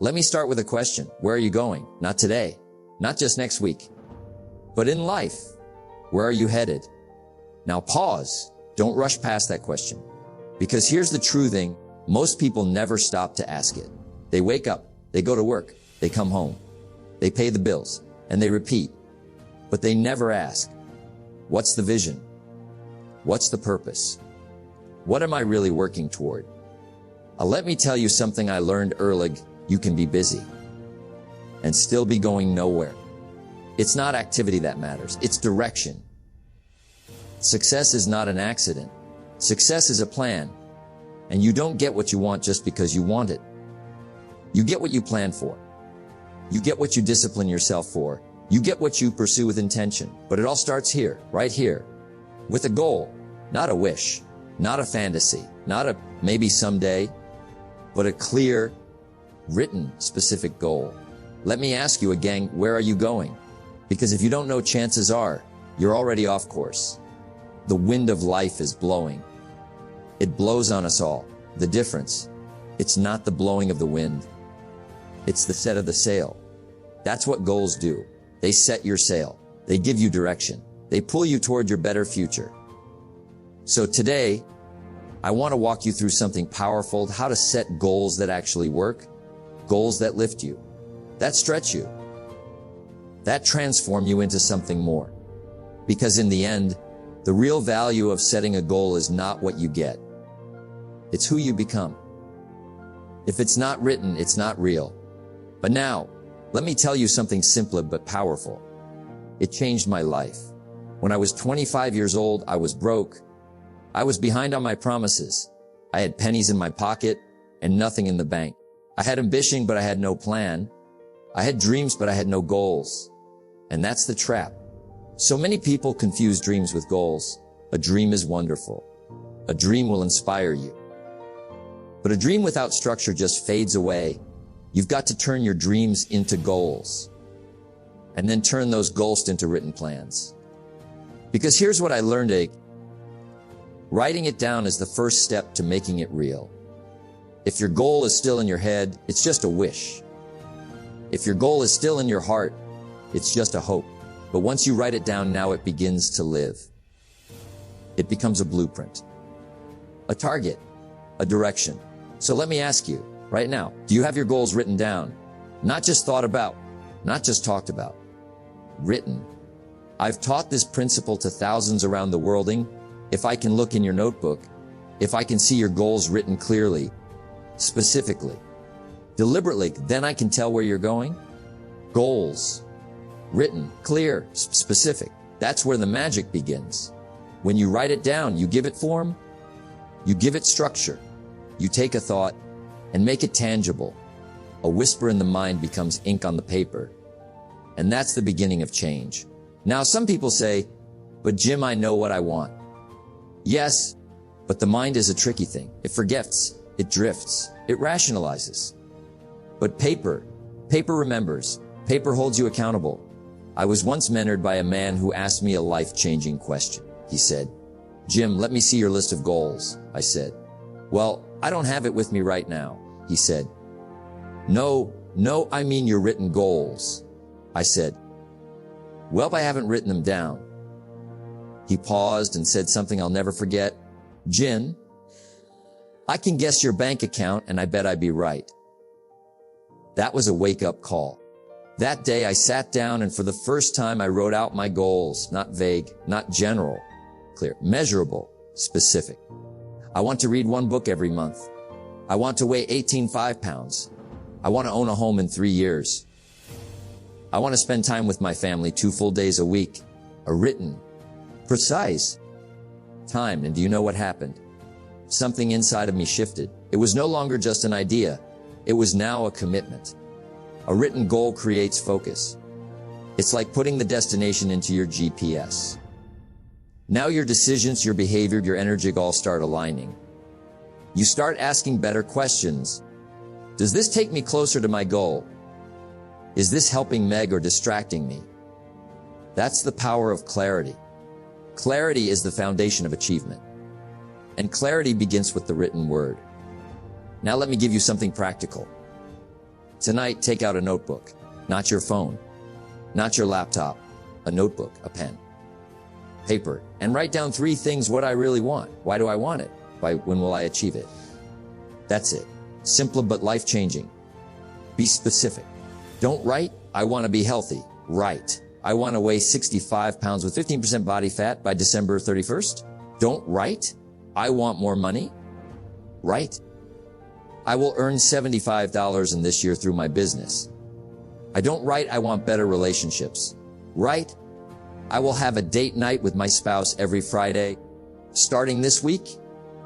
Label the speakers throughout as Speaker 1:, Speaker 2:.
Speaker 1: Let me start with a question. Where are you going? Not today, not just next week, but in life. Where are you headed? Now pause. Don't rush past that question. Because here's the true thing. Most people never stop to ask it. They wake up, they go to work, they come home, they pay the bills, and they repeat. But they never ask, what's the vision? What's the purpose? What am I really working toward? Let me tell you something I learned early. You can be busy and still be going nowhere. It's not activity that matters. It's direction. Success is not an accident. Success is a plan. And you don't get what you want just because you want it. You get what you plan for. You get what you discipline yourself for. You get what you pursue with intention. But it all starts here, right here, with a goal, not a wish, not a fantasy, not a maybe someday, but a clear, written, specific goal. Let me ask you again, where are you going? Because if you don't know, chances are you're already off course. The wind of life is blowing. It blows on us all. The difference, it's not the blowing of the wind. It's the set of the sail. That's what goals do. They set your sail. They give you direction. They pull you toward your better future. So today, I want to walk you through something powerful, how to set goals that actually work, goals that lift you, that stretch you, that transform you into something more. Because in the end, the real value of setting a goal is not what you get. It's who you become. If it's not written, it's not real. But now, let me tell you something simple but powerful. It changed my life. When I was 25 years old, I was broke. I was behind on my promises. I had pennies in my pocket and nothing in the bank. I had ambition, but I had no plan. I had dreams, but I had no goals. And that's the trap. So many people confuse dreams with goals. A dream is wonderful. A dream will inspire you. But a dream without structure just fades away. You've got to turn your dreams into goals. And then turn those goals into written plans. Because here's what I learned, writing it down is the first step to making it real. If your goal is still in your head, it's just a wish. If your goal is still in your heart, it's just a hope. But once you write it down, now it begins to live. It becomes a blueprint, a target, a direction. So let me ask you, right now, do you have your goals written down? Not just thought about, not just talked about, written. I've taught this principle to thousands around the world. If I can look in your notebook, if I can see your goals written clearly, specifically, deliberately, then I can tell where you're going. Goals, written, clear, specific. That's where the magic begins. When you write it down, you give it form, you give it structure, you take a thought and make it tangible. A whisper in the mind becomes ink on the paper. And that's the beginning of change. Now, some people say, but Jim, I know what I want. Yes, but the mind is a tricky thing. It forgets, it drifts, it rationalizes. But paper remembers, paper holds you accountable. I was once mentored by a man who asked me a life-changing question. He said, Jim, let me see your list of goals. I said, well, I don't have it with me right now. He said, no, I mean your written goals. I said, well, I haven't written them down. He paused and said something I'll never forget. Jim, I can guess your bank account and I bet I'd be right. That was a wake-up call. That day I sat down and for the first time I wrote out my goals, not vague, not general, clear, measurable, specific. I want to read one book every month. I want to weigh 18.5 pounds. I want to own a home in 3 years. I want to spend time with my family 2 full days a week. A written, precise, timed. And do you know what happened? Something inside of me shifted. It was no longer just an idea. It was now a commitment. A written goal creates focus. It's like putting the destination into your GPS. Now your decisions, your behavior, your energy all start aligning. You start asking better questions. Does this take me closer to my goal? Is this helping Meg or distracting me? That's the power of clarity. Clarity is the foundation of achievement. And clarity begins with the written word. Now let me give you something practical. Tonight, take out a notebook, not your phone, not your laptop, a notebook, a pen, paper, and write down 3 things what I really want. Why do I want it? When will I achieve it? That's it. Simple but life-changing. Be specific. Don't write, I want to be healthy. Write, I want to weigh 65 pounds with 15% body fat by December 31st. Don't write, I want more money. Write, I will earn $75 in this year through my business. I don't write, I want better relationships. Write, I will have a date night with my spouse every Friday. Starting this week,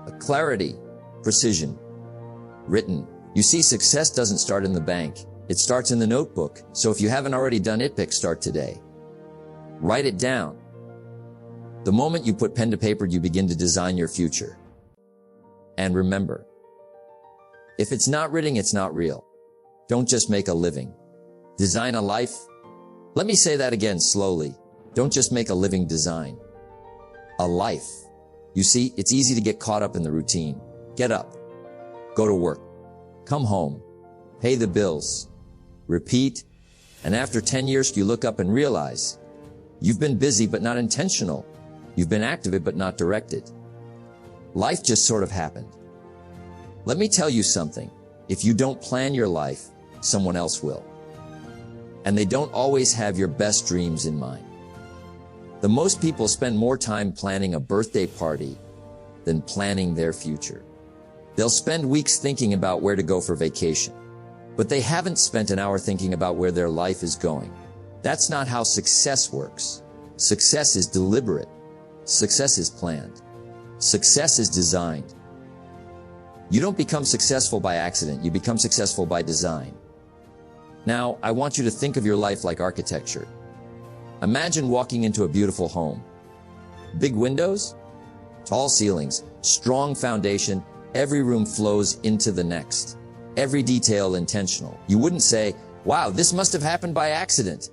Speaker 1: a clarity, precision. Written. You see, success doesn't start in the bank. It starts in the notebook. So if you haven't already done it, start today. Write it down. The moment you put pen to paper, you begin to design your future. And remember, if it's not written, it's not real. Don't just make a living. Design a life. Let me say that again slowly. Don't just make a living, design a life. You see, it's easy to get caught up in the routine. Get up, go to work, come home, pay the bills, repeat, and after 10 years you look up and realize you've been busy but not intentional. You've been active but not directed. Life just sort of happened. Let me tell you something. If you don't plan your life, someone else will. And they don't always have your best dreams in mind. The most people spend more time planning a birthday party than planning their future. They'll spend weeks thinking about where to go for vacation, but they haven't spent an hour thinking about where their life is going. That's not how success works. Success is deliberate. Success is planned. Success is designed. You don't become successful by accident. You become successful by design. Now, I want you to think of your life like architecture. Imagine walking into a beautiful home. Big windows, tall ceilings, strong foundation, every room flows into the next. Every detail intentional. You wouldn't say, wow, this must have happened by accident.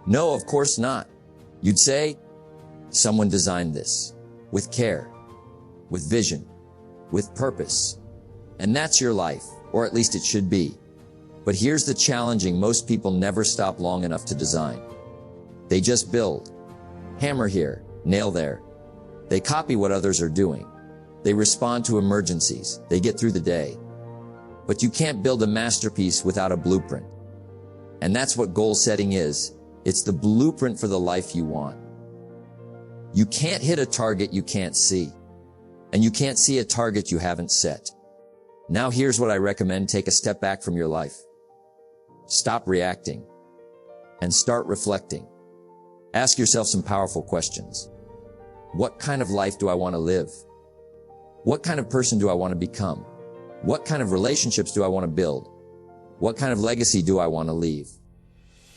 Speaker 1: No, of course not. You'd say, someone designed this with care, with vision, with purpose. And that's your life, or at least it should be. But here's the challenging, most people never stop long enough to design. They just build. Hammer here, nail there. They copy what others are doing. They respond to emergencies. They get through the day. But you can't build a masterpiece without a blueprint. And that's what goal setting is. It's the blueprint for the life you want. You can't hit a target you can't see. And you can't see a target you haven't set. Now here's what I recommend. Take a step back from your life. Stop reacting and start reflecting. Ask yourself some powerful questions. What kind of life do I want to live? What kind of person do I want to become? What kind of relationships do I want to build? What kind of legacy do I want to leave?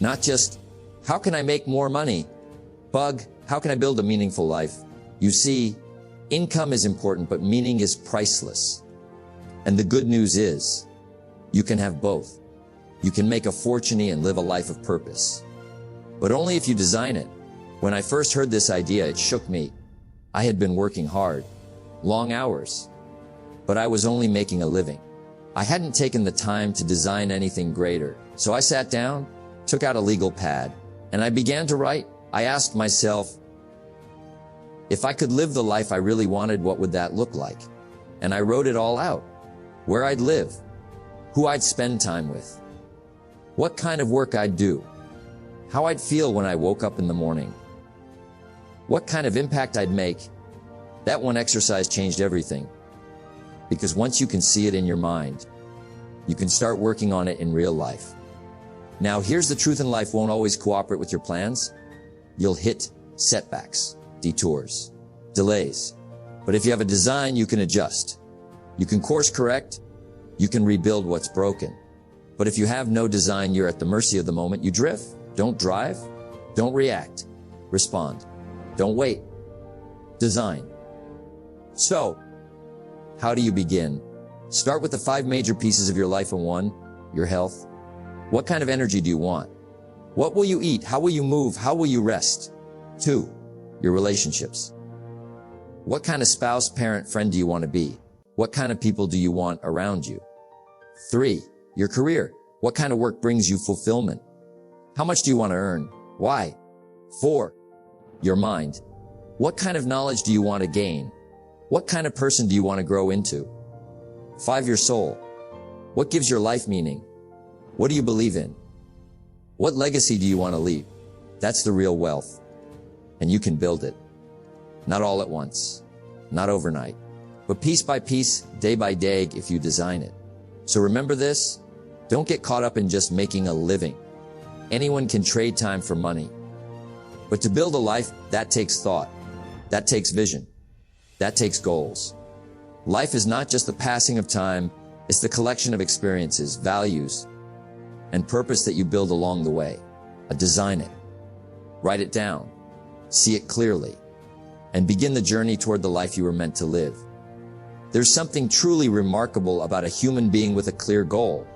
Speaker 1: Not just, how can I make more money? How can I build a meaningful life? You see, income is important, but meaning is priceless. And the good news is, you can have both. You can make a fortune and live a life of purpose. But only if you design it. When I first heard this idea, it shook me. I had been working hard, long hours, but I was only making a living. I hadn't taken the time to design anything greater. So I sat down, took out a legal pad, and I began to write. I asked myself, if I could live the life I really wanted, what would that look like? And I wrote it all out. Where I'd live, who I'd spend time with, what kind of work I'd do, how I'd feel when I woke up in the morning, what kind of impact I'd make. That one exercise changed everything. Because once you can see it in your mind, you can start working on it in real life. Now here's the truth: in life won't always cooperate with your plans. You'll hit setbacks, detours, delays. But if you have a design, you can adjust. You can course correct. You can rebuild what's broken. But if you have no design, you're at the mercy of the moment. You drift. Don't drive. Don't react. Respond. Don't wait. Design. So, how do you begin? Start with the 5 major pieces of your life. And 1, your health. What kind of energy do you want? What will you eat? How will you move? How will you rest? 2, your relationships. What kind of spouse, parent, friend do you want to be? What kind of people do you want around you? 3, your career. What kind of work brings you fulfillment? How much do you want to earn? Why? 4. Your mind. What kind of knowledge do you want to gain? What kind of person do you want to grow into? 5. Your soul. What gives your life meaning? What do you believe in? What legacy do you want to leave? That's the real wealth. And you can build it. Not all at once. Not overnight. But piece by piece, day by day, if you design it. So remember this. Don't get caught up in just making a living. Anyone can trade time for money. But to build a life, that takes thought. That takes vision. That takes goals. Life is not just the passing of time. It's the collection of experiences, values, and purpose that you build along the way. Design it. Write it down. See it clearly. And begin the journey toward the life you were meant to live. There's something truly remarkable about a human being with a clear goal.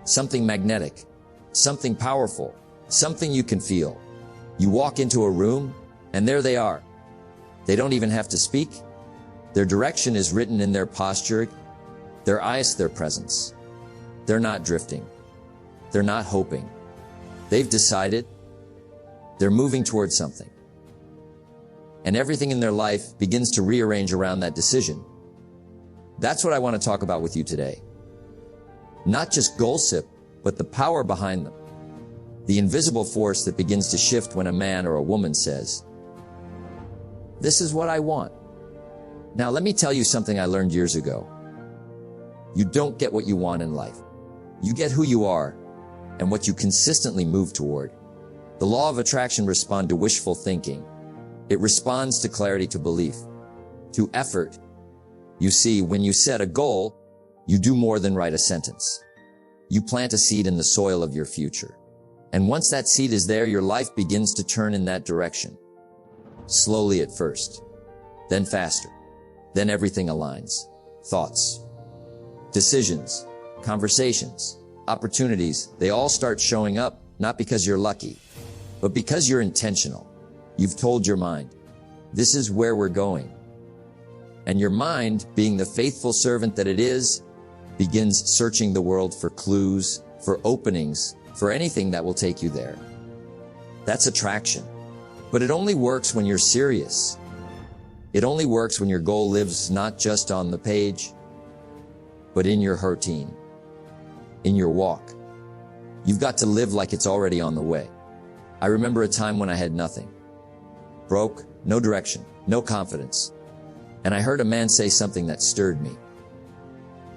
Speaker 1: Something magnetic. Something powerful. Something you can feel. You walk into a room, and there they are. They don't even have to speak. Their direction is written in their posture, their eyes, their presence. They're not drifting. They're not hoping. They've decided. They're moving towards something. And everything in their life begins to rearrange around that decision. That's what I want to talk about with you today. Not just goal-sip, but the power behind them. The invisible force that begins to shift when a man or a woman says, "This is what I want." Now let me tell you something I learned years ago. You don't get what you want in life. You get who you are and what you consistently move toward. The law of attraction responds to wishful thinking. It responds to clarity, to belief, to effort. You see, when you set a goal, you do more than write a sentence. You plant a seed in the soil of your future. And once that seed is there, your life begins to turn in that direction. Slowly at first, then faster. Then everything aligns. Thoughts, decisions, conversations, opportunities, they all start showing up, not because you're lucky, but because you're intentional. You've told your mind, this is where we're going. And your mind, being the faithful servant that it is, begins searching the world for clues, for openings, for anything that will take you there. That's attraction. But it only works when you're serious. It only works when your goal lives not just on the page, but in your routine, in your walk. You've got to live like it's already on the way. I remember a time when I had nothing. Broke, no direction, no confidence. And I heard a man say something that stirred me.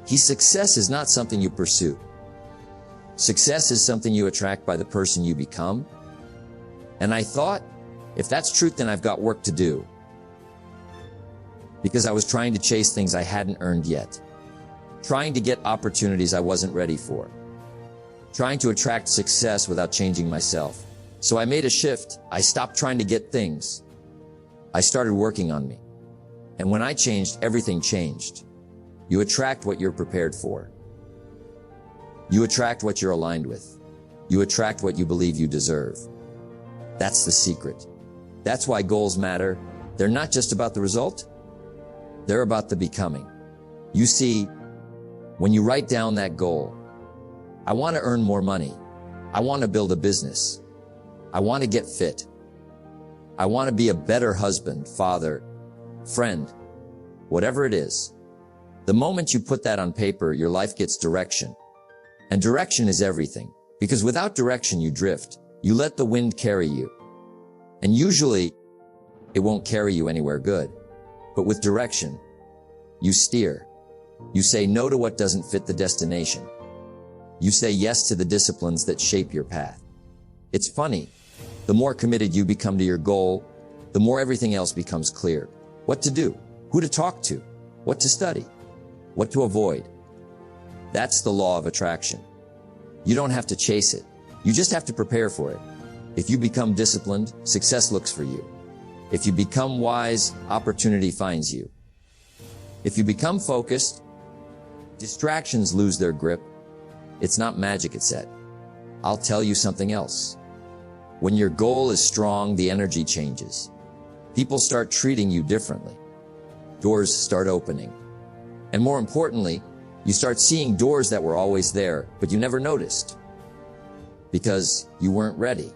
Speaker 1: Success is not something you pursue. Success is something you attract by the person you become. And I thought, if that's truth, then I've got work to do. Because I was trying to chase things I hadn't earned yet. Trying to get opportunities I wasn't ready for. Trying to attract success without changing myself. So I made a shift. I stopped trying to get things. I started working on me. And when I changed, everything changed. You attract what you're prepared for. You attract what you're aligned with. You attract what you believe you deserve. That's the secret. That's why goals matter. They're not just about the result. They're about the becoming. You see, when you write down that goal, I want to earn more money. I want to build a business. I want to get fit. I want to be a better husband, father, friend, whatever it is. The moment you put that on paper, your life gets direction. And direction is everything. Because without direction, you drift. You let the wind carry you. And usually, it won't carry you anywhere good. But with direction, you steer. You say no to what doesn't fit the destination. You say yes to the disciplines that shape your path. It's funny. The more committed you become to your goal, the more everything else becomes clear. What to do, who to talk to, what to study, what to avoid. That's the law of attraction. You don't have to chase it. You just have to prepare for it. If you become disciplined, success looks for you. If you become wise, opportunity finds you. If you become focused, distractions lose their grip. It's not magic, it's said. I'll tell you something else. When your goal is strong, the energy changes. People start treating you differently. Doors start opening. And more importantly, You start seeing doors that were always there, but you never noticed. Because you weren't ready.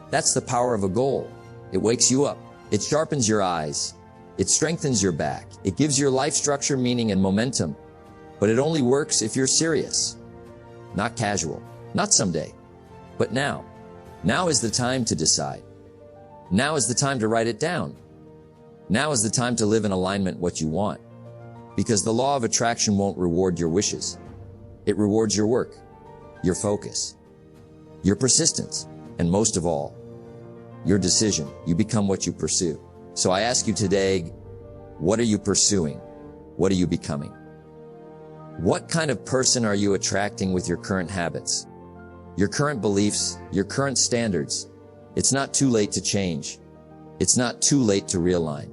Speaker 1: That's the power of a goal. It wakes you up. It sharpens your eyes. It strengthens your back. It gives your life structure, meaning, and momentum. But it only works if you're serious. Not casual. Not someday. But now. Now is the time to decide. Now is the time to write it down. Now is the time to live in alignment what you want. Because the law of attraction won't reward your wishes. It rewards your work, your focus, your persistence, and most of all, your decision. You become what you pursue. So I ask you today, what are you pursuing? What are you becoming? What kind of person are you attracting with your current habits, your current beliefs, your current standards? It's not too late to change. It's not too late to realign.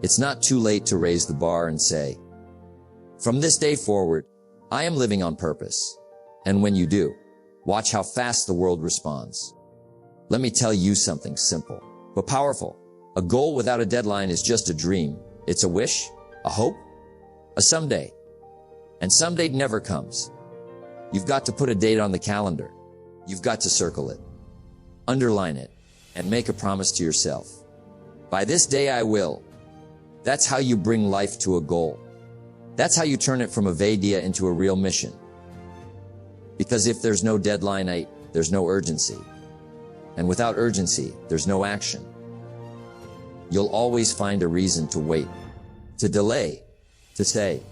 Speaker 1: It's not too late to raise the bar and say, from this day forward, I am living on purpose. And when you do, watch how fast the world responds. Let me tell you something simple, but powerful. A goal without a deadline is just a dream. It's a wish, a hope, a someday. And someday never comes. You've got to put a date on the calendar. You've got to circle it, underline it, and make a promise to yourself. By this day I will. That's how you bring life to a goal. That's how you turn it from a idea into a real mission. Because if there's no deadline, there's no urgency. And without urgency, there's no action. You'll always find a reason to wait, to delay, to say,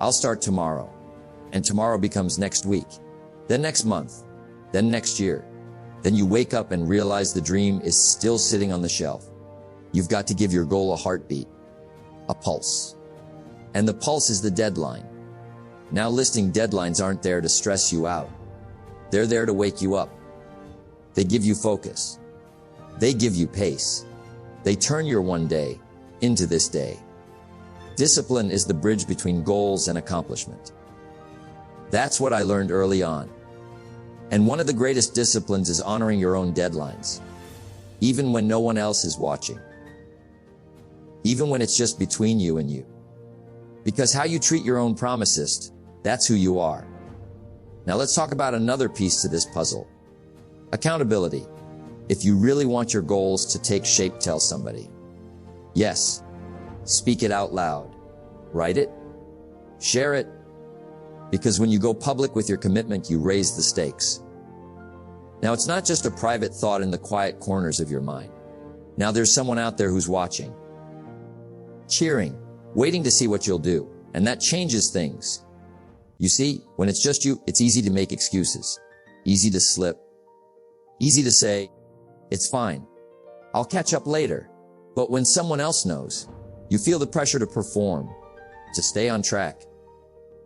Speaker 1: I'll start tomorrow. And tomorrow becomes next week, then next month, then next year. Then you wake up and realize the dream is still sitting on the shelf. You've got to give your goal a heartbeat, a pulse. And the pulse is the deadline. Now listing deadlines aren't there to stress you out. They're there to wake you up. They give you focus. They give you pace. They turn your one day into this day. Discipline is the bridge between goals and accomplishment. That's what I learned early on. And one of the greatest disciplines is honoring your own deadlines, even when no one else is watching. Even when it's just between you and you. Because how you treat your own promises, that's who you are. Now let's talk about another piece to this puzzle. Accountability. If you really want your goals to take shape, tell somebody. Yes. Speak it out loud. Write it. Share it. Because when you go public with your commitment, you raise the stakes. Now it's not just a private thought in the quiet corners of your mind. Now there's someone out there who's watching. Cheering. Waiting to see what you'll do. And that changes things. You see, when it's just you, it's easy to make excuses. Easy to slip. Easy to say, it's fine. I'll catch up later. But when someone else knows, you feel the pressure to perform, to stay on track,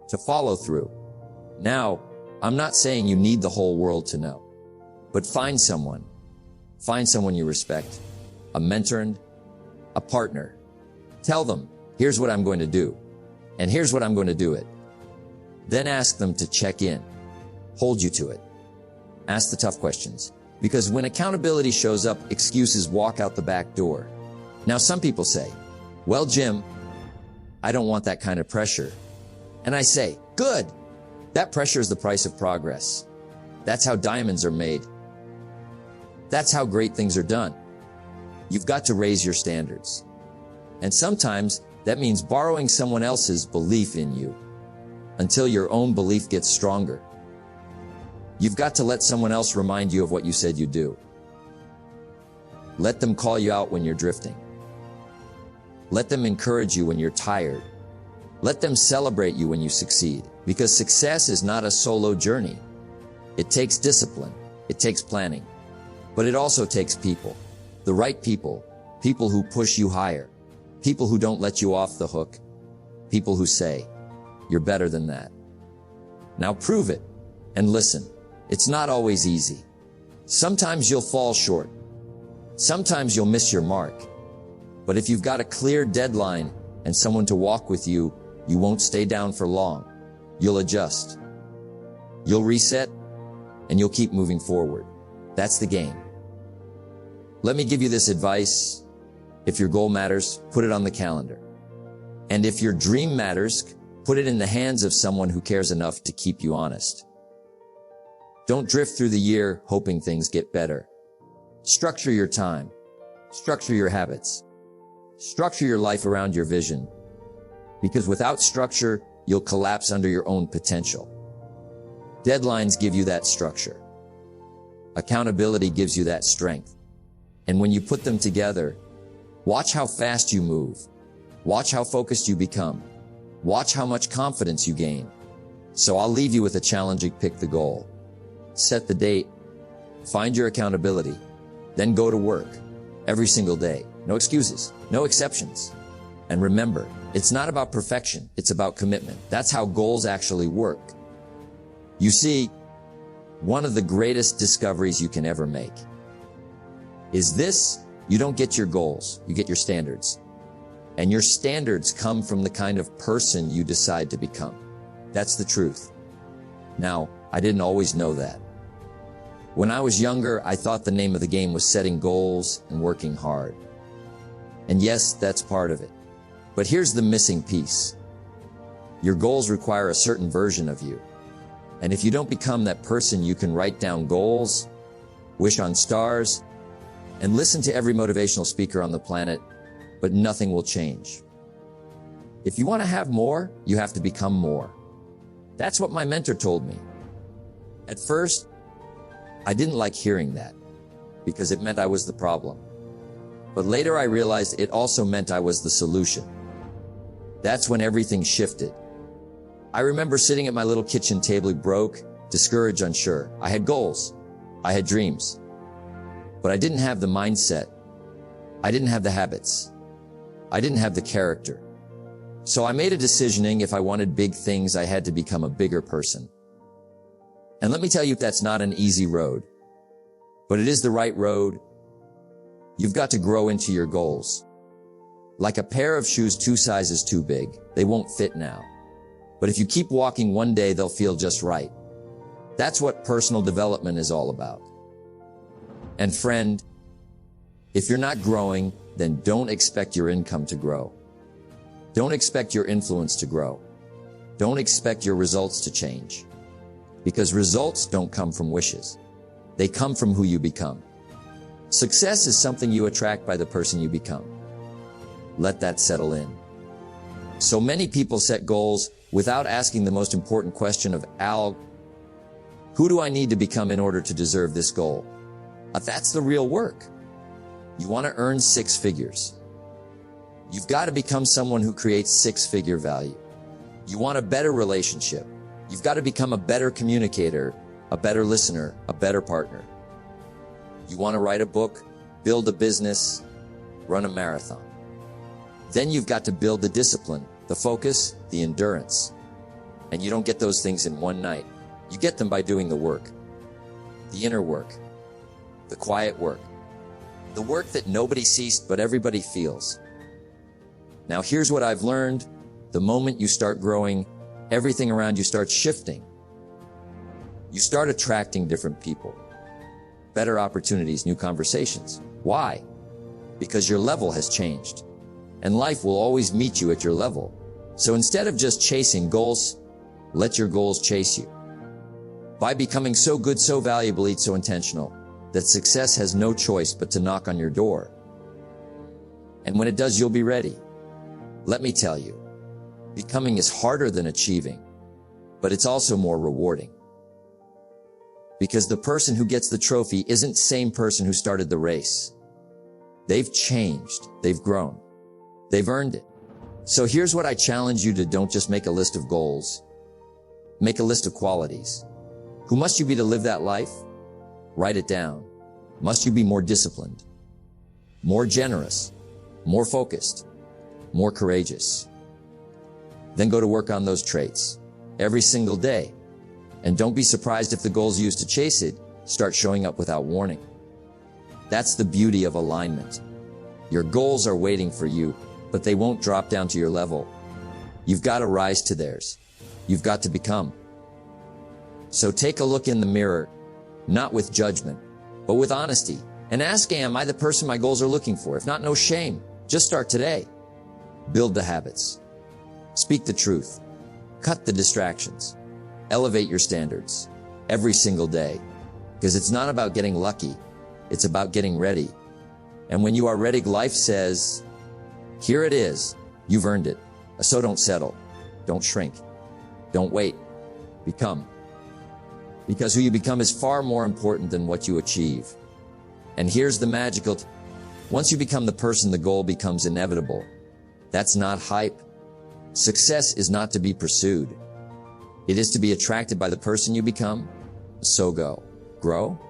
Speaker 1: to follow through. Now, I'm not saying you need the whole world to know. But find someone you respect, a mentor, a partner. Tell them, here's what I'm going to do, and here's what I'm going to do it. Then ask them to check in, hold you to it. Ask the tough questions, because when accountability shows up, excuses walk out the back door. Now some people say, well, Jim, I don't want that kind of pressure. And I say, good. That pressure is the price of progress. That's how diamonds are made. That's how great things are done. You've got to raise your standards. And sometimes that means borrowing someone else's belief in you until your own belief gets stronger. You've got to let someone else remind you of what you said you'd do. Let them call you out when you're drifting. Let them encourage you when you're tired. Let them celebrate you when you succeed, because success is not a solo journey. It takes discipline. It takes planning. But it also takes people. The right people. People who push you higher. People who don't let you off the hook. People who say, you're better than that. Now prove it. And listen, it's not always easy. Sometimes you'll fall short. Sometimes you'll miss your mark. But if you've got a clear deadline and someone to walk with you, you won't stay down for long. You'll adjust. You'll reset, and you'll keep moving forward. That's the game. Let me give you this advice. If your goal matters, put it on the calendar. And if your dream matters, Put it in the hands of someone who cares enough to keep you honest. Don't drift through the year hoping things get better. Structure your time. Structure your habits. Structure your life around your vision. Because without structure, you'll collapse under your own potential. Deadlines give you that structure. Accountability gives you that strength. And when you put them together, watch how fast you move. Watch how focused you become. Watch how much confidence you gain. So I'll leave you with a challenging pick the goal. Set the date. Find your accountability. Then go to work. Every single day. No excuses. No exceptions. And remember, it's not about perfection. It's about commitment. That's how goals actually work. You see, one of the greatest discoveries you can ever make is this: you don't get your goals, you get your standards. And your standards come from the kind of person you decide to become. That's the truth. Now, I didn't always know that. When I was younger, I thought the name of the game was setting goals and working hard. And yes, that's part of it. But here's the missing piece. Your goals require a certain version of you. And if you don't become that person, you can write down goals, wish on stars, and listen to every motivational speaker on the planet, but nothing will change. If you want to have more, you have to become more. That's what my mentor told me. At first, I didn't like hearing that because it meant I was the problem. But later I realized it also meant I was the solution. That's when everything shifted. I remember sitting at my little kitchen table, broke, discouraged, unsure. I had goals. I had dreams. But I didn't have the mindset. I didn't have the habits. I didn't have the character. So I made a decision: if I wanted big things, I had to become a bigger person. And let me tell you, that's not an easy road, but it is the right road. You've got to grow into your goals. Like a pair of shoes 2 sizes too big, they won't fit now. But if you keep walking, one day they'll feel just right. That's what personal development is all about. And friend, if you're not growing, then don't expect your income to grow. Don't expect your influence to grow. Don't expect your results to change. Because results don't come from wishes. They come from who you become. Success is something you attract by the person you become. Let that settle in. So many people set goals without asking the most important question of all: who do I need to become in order to deserve this goal? That's the real work. You want to earn 6 figures. You've got to become someone who creates 6-figure value. You want a better relationship. You've got to become a better communicator, a better listener, a better partner. You want to write a book, build a business, run a marathon. Then you've got to build the discipline, the focus, the endurance. And you don't get those things in one night. You get them by doing the work. The inner work. The quiet work. The work that nobody sees but everybody feels. Now here's what I've learned. The moment you start growing, everything around you starts shifting. You start attracting different people, better opportunities, new conversations. Why? Because your level has changed, and life will always meet you at your level. So instead of just chasing goals, let your goals chase you. By becoming so good, so valuable, so intentional, that success has no choice but to knock on your door. And when it does, you'll be ready. Let me tell you, becoming is harder than achieving, but it's also more rewarding. Because the person who gets the trophy isn't the same person who started the race. They've changed. They've grown. They've earned it. So here's what I challenge you to: don't just make a list of goals. Make a list of qualities. Who must you be to live that life? Write it down. Must you be more disciplined, more generous, more focused, more courageous? Then go to work on those traits every single day. And don't be surprised if the goals used to chase it start showing up without warning. That's the beauty of alignment. Your goals are waiting for you, but they won't drop down to your level. You've got to rise to theirs. You've got to become. So take a look in the mirror, not with judgment, but with honesty, and ask, am I the person my goals are looking for? If not, no shame. Just start today. Build the habits. Speak the truth. Cut the distractions. Elevate your standards every single day, because it's not about getting lucky. It's about getting ready. And when you are ready, life says, here it is. You've earned it. So don't settle. Don't shrink. Don't wait. Become. Because who you become is far more important than what you achieve. And here's the magical, once you become the person, the goal becomes inevitable. That's not hype. Success is not to be pursued. It is to be attracted by the person you become. So go. Grow.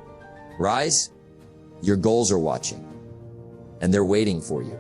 Speaker 1: Rise. Your goals are watching. And they're waiting for you.